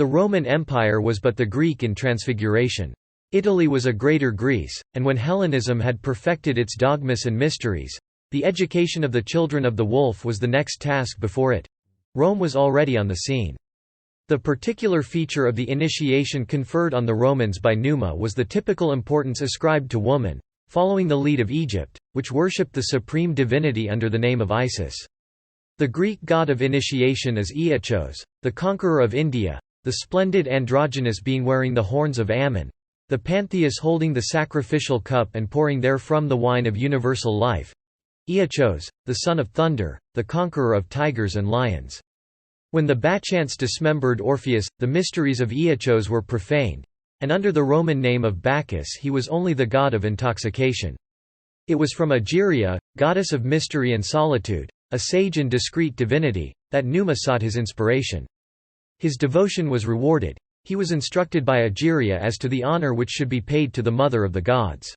The Roman Empire was but the Greek in transfiguration. Italy was a greater Greece, and when Hellenism had perfected its dogmas and mysteries, the education of the children of the wolf was the next task before it. Rome was already on the scene. The particular feature of the initiation conferred on the Romans by Numa was the typical importance ascribed to woman, following the lead of Egypt, which worshipped the supreme divinity under the name of Isis. The Greek god of initiation is Aeachos, the conqueror of India, the splendid androgynous being wearing the horns of Ammon, the Pantheus holding the sacrificial cup and pouring therefrom the wine of universal life, Aeachos, the son of thunder, the conqueror of tigers and lions. When the Bacchants dismembered Orpheus, the mysteries of Aeachos were profaned, and under the Roman name of Bacchus he was only the god of intoxication. It was from Egeria, goddess of mystery and solitude, a sage and discreet divinity, that Numa sought his inspiration. His devotion was rewarded. He was instructed by Egeria as to the honor which should be paid to the mother of the gods.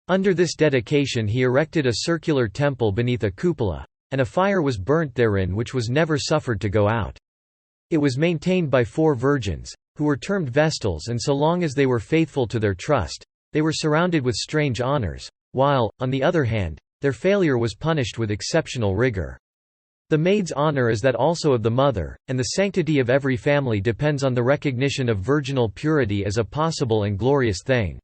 Under this dedication he erected a circular temple beneath a cupola, and a fire was burnt therein which was never suffered to go out. It was maintained by 4 virgins, who were termed Vestals, and so long as they were faithful to their trust, they were surrounded with strange honors, while, on the other hand, their failure was punished with exceptional rigor. The maid's honor is that also of the mother, and the sanctity of every family depends on the recognition of virginal purity as a possible and glorious thing.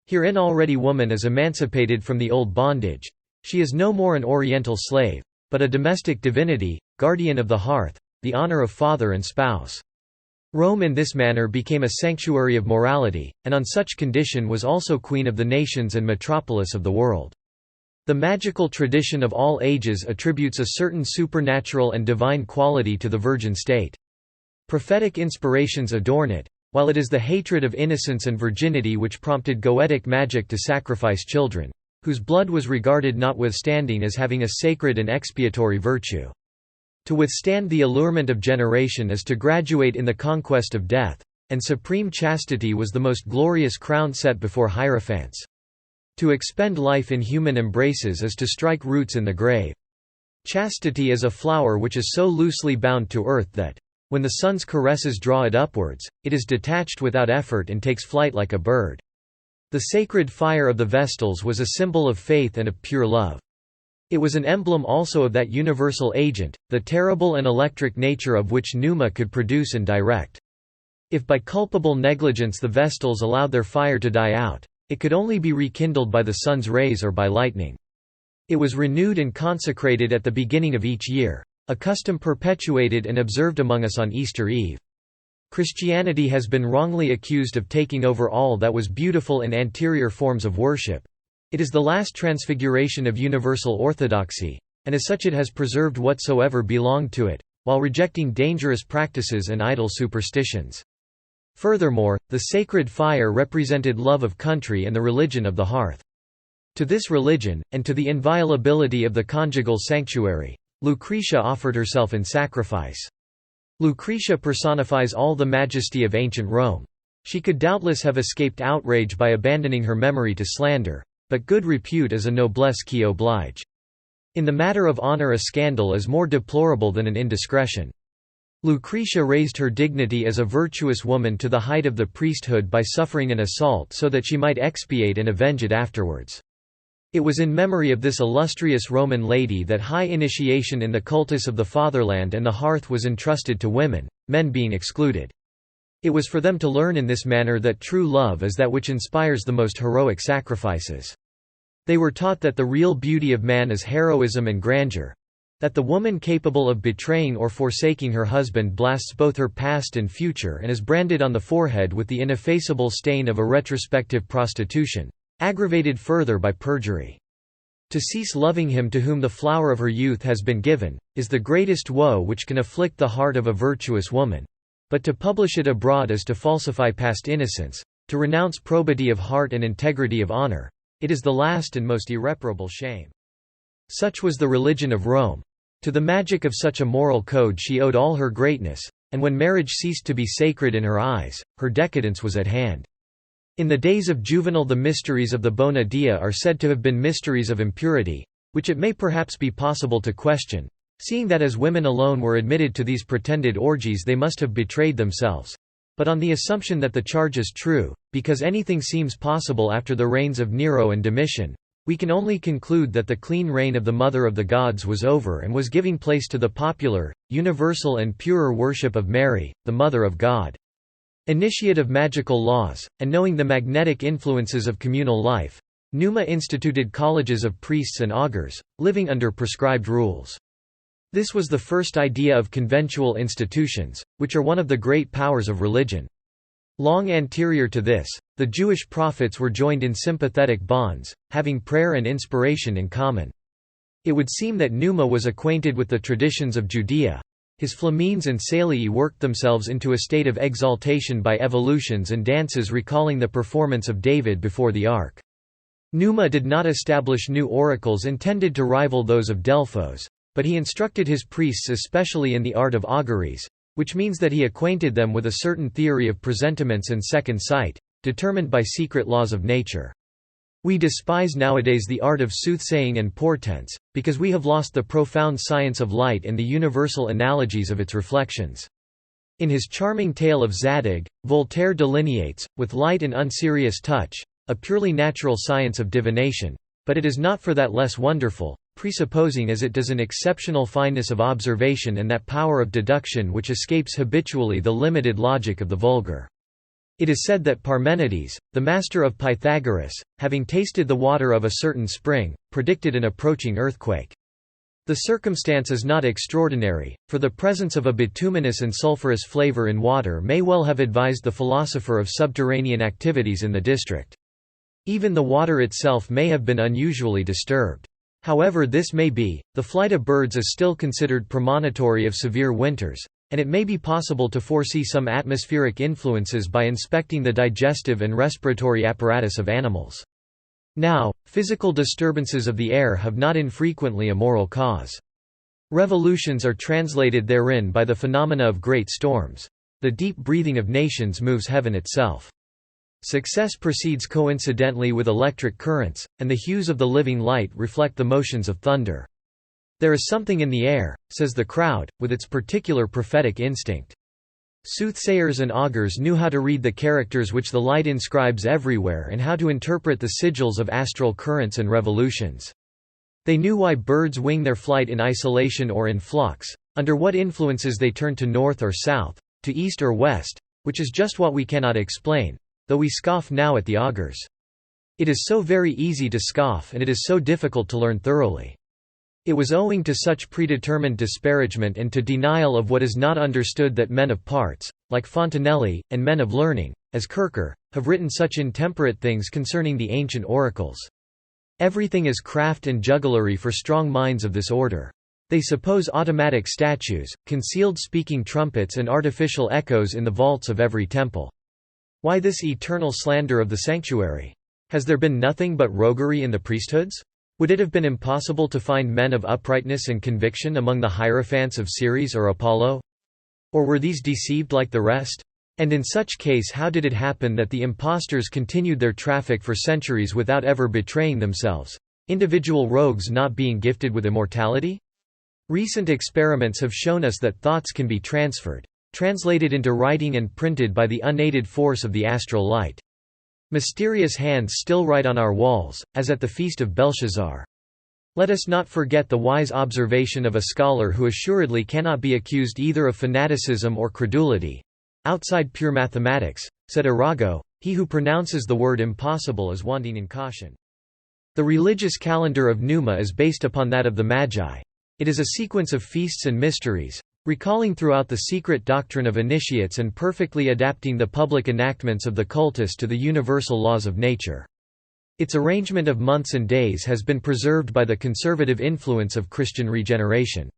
Herein already woman is emancipated from the old bondage. She is no more an oriental slave, but a domestic divinity, guardian of the hearth, the honor of father and spouse. Rome in this manner became a sanctuary of morality, and on such condition was also queen of the nations and metropolis of the world. The magical tradition of all ages attributes a certain supernatural and divine quality to the virgin state. Prophetic inspirations adorn it, while it is the hatred of innocence and virginity which prompted Goetic magic to sacrifice children, whose blood was regarded notwithstanding as having a sacred and expiatory virtue. To withstand the allurement of generation is to graduate in the conquest of death, and supreme chastity was the most glorious crown set before Hierophants. To expend life in human embraces is to strike roots in the grave. Chastity is a flower which is so loosely bound to earth that, when the sun's caresses draw it upwards, it is detached without effort and takes flight like a bird. The sacred fire of the Vestals was a symbol of faith and of pure love. It was an emblem also of that universal agent, the terrible and electric nature of which Numa could produce and direct. If by culpable negligence the Vestals allowed their fire to die out, it could only be rekindled by the sun's rays or by lightning. It was renewed and consecrated at the beginning of each year, a custom perpetuated and observed among us on Easter Eve. Christianity has been wrongly accused of taking over all that was beautiful in anterior forms of worship. It is the last transfiguration of universal orthodoxy, and as such it has preserved whatsoever belonged to it, while rejecting dangerous practices and idle superstitions. Furthermore, the sacred fire represented love of country and the religion of the hearth. To this religion, and to the inviolability of the conjugal sanctuary, Lucretia offered herself in sacrifice. Lucretia personifies all the majesty of ancient Rome. She could doubtless have escaped outrage by abandoning her memory to slander, but good repute is a noblesse qui oblige. In the matter of honor a scandal is more deplorable than an indiscretion. Lucretia raised her dignity as a virtuous woman to the height of the priesthood by suffering an assault so that she might expiate and avenge it afterwards. It was in memory of this illustrious Roman lady that high initiation in the cultus of the fatherland and the hearth was entrusted to women, men being excluded. It was for them to learn in this manner that true love is that which inspires the most heroic sacrifices. They were taught that the real beauty of man is heroism and grandeur, that the woman capable of betraying or forsaking her husband blasts both her past and future and is branded on the forehead with the ineffaceable stain of a retrospective prostitution, aggravated further by perjury. To cease loving him to whom the flower of her youth has been given, is the greatest woe which can afflict the heart of a virtuous woman. But to publish it abroad is to falsify past innocence, to renounce probity of heart and integrity of honor. It is the last and most irreparable shame. Such was the religion of Rome. To the magic of such a moral code she owed all her greatness, and when marriage ceased to be sacred in her eyes, her decadence was at hand. In the days of Juvenal the mysteries of the Bona Dea are said to have been mysteries of impurity, which it may perhaps be possible to question, seeing that as women alone were admitted to these pretended orgies they must have betrayed themselves. But on the assumption that the charge is true, because anything seems possible after the reigns of Nero and Domitian, we can only conclude that the clean reign of the Mother of the Gods was over and was giving place to the popular, universal and purer worship of Mary, the Mother of God. Initiate of magical laws, and knowing the magnetic influences of communal life, Numa instituted colleges of priests and augurs, living under prescribed rules. This was the first idea of conventual institutions, which are one of the great powers of religion. Long anterior to this, the Jewish prophets were joined in sympathetic bonds, having prayer and inspiration in common. It would seem that Numa was acquainted with the traditions of Judea. His flamines and salii worked themselves into a state of exaltation by evolutions and dances recalling the performance of David before the ark. Numa did not establish new oracles intended to rival those of Delphos, but he instructed his priests especially in the art of auguries, which means that he acquainted them with a certain theory of presentiments and second sight, determined by secret laws of nature. We despise nowadays the art of soothsaying and portents, because we have lost the profound science of light and the universal analogies of its reflections. In his charming tale of Zadig, Voltaire delineates, with light and unserious touch, a purely natural science of divination, but it is not for that less wonderful, presupposing as it does an exceptional fineness of observation and that power of deduction which escapes habitually the limited logic of the vulgar. It is said that Parmenides, the master of Pythagoras, having tasted the water of a certain spring, predicted an approaching earthquake. The circumstance is not extraordinary, for the presence of a bituminous and sulphurous flavor in water may well have advised the philosopher of subterranean activities in the district. Even the water itself may have been unusually disturbed. However this may be, the flight of birds is still considered premonitory of severe winters, and it may be possible to foresee some atmospheric influences by inspecting the digestive and respiratory apparatus of animals. Now, physical disturbances of the air have not infrequently a moral cause. Revolutions are translated therein by the phenomena of great storms. The deep breathing of nations moves heaven itself. Success proceeds coincidentally with electric currents, and the hues of the living light reflect the motions of thunder. There is something in the air, says the crowd, with its particular prophetic instinct. Soothsayers and augurs knew how to read the characters which the light inscribes everywhere and how to interpret the sigils of astral currents and revolutions. They knew why birds wing their flight in isolation or in flocks, under what influences they turn to north or south, to east or west, which is just what we cannot explain, though we scoff now at the augurs. It is so very easy to scoff and it is so difficult to learn thoroughly. It was owing to such predetermined disparagement and to denial of what is not understood that men of parts, like Fontenelle, and men of learning, as Kircher, have written such intemperate things concerning the ancient oracles. Everything is craft and jugglery for strong minds of this order. They suppose automatic statues, concealed speaking trumpets and artificial echoes in the vaults of every temple. Why this eternal slander of the sanctuary? Has there been nothing but roguery in the priesthoods? Would it have been impossible to find men of uprightness and conviction among the hierophants of Ceres or Apollo? Or were these deceived like the rest? And in such case how did it happen that the impostors continued their traffic for centuries without ever betraying themselves, individual rogues not being gifted with immortality? Recent experiments have shown us that thoughts can be translated into writing and printed by the unaided force of the astral light. Mysterious hands still write on our walls, as at the feast of Belshazzar. Let us not forget the wise observation of a scholar who assuredly cannot be accused either of fanaticism or credulity. Outside pure mathematics, said Arago, he who pronounces the word impossible is wanting in caution. The religious calendar of Numa is based upon that of the Magi. It is a sequence of feasts and mysteries, recalling throughout the secret doctrine of initiates and perfectly adapting the public enactments of the cultus to the universal laws of nature. Its arrangement of months and days has been preserved by the conservative influence of Christian regeneration.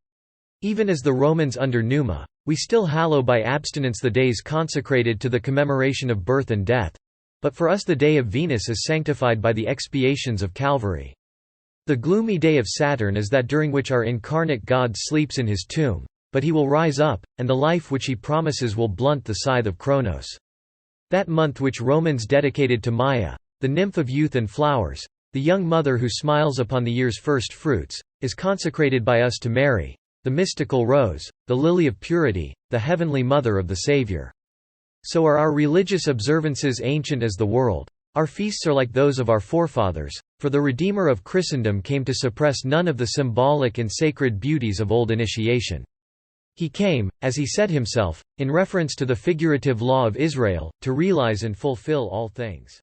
Even as the Romans under Numa, we still hallow by abstinence the days consecrated to the commemoration of birth and death, but for us the day of Venus is sanctified by the expiations of Calvary. The gloomy day of Saturn is that during which our incarnate God sleeps in his tomb. But he will rise up, and the life which he promises will blunt the scythe of Kronos. That month which Romans dedicated to Maia, the nymph of youth and flowers, the young mother who smiles upon the year's first fruits, is consecrated by us to Mary, the mystical rose, the lily of purity, the heavenly mother of the Savior. So are our religious observances ancient as the world. Our feasts are like those of our forefathers, for the Redeemer of Christendom came to suppress none of the symbolic and sacred beauties of old initiation. He came, as he said himself, in reference to the figurative law of Israel, to realize and fulfill all things.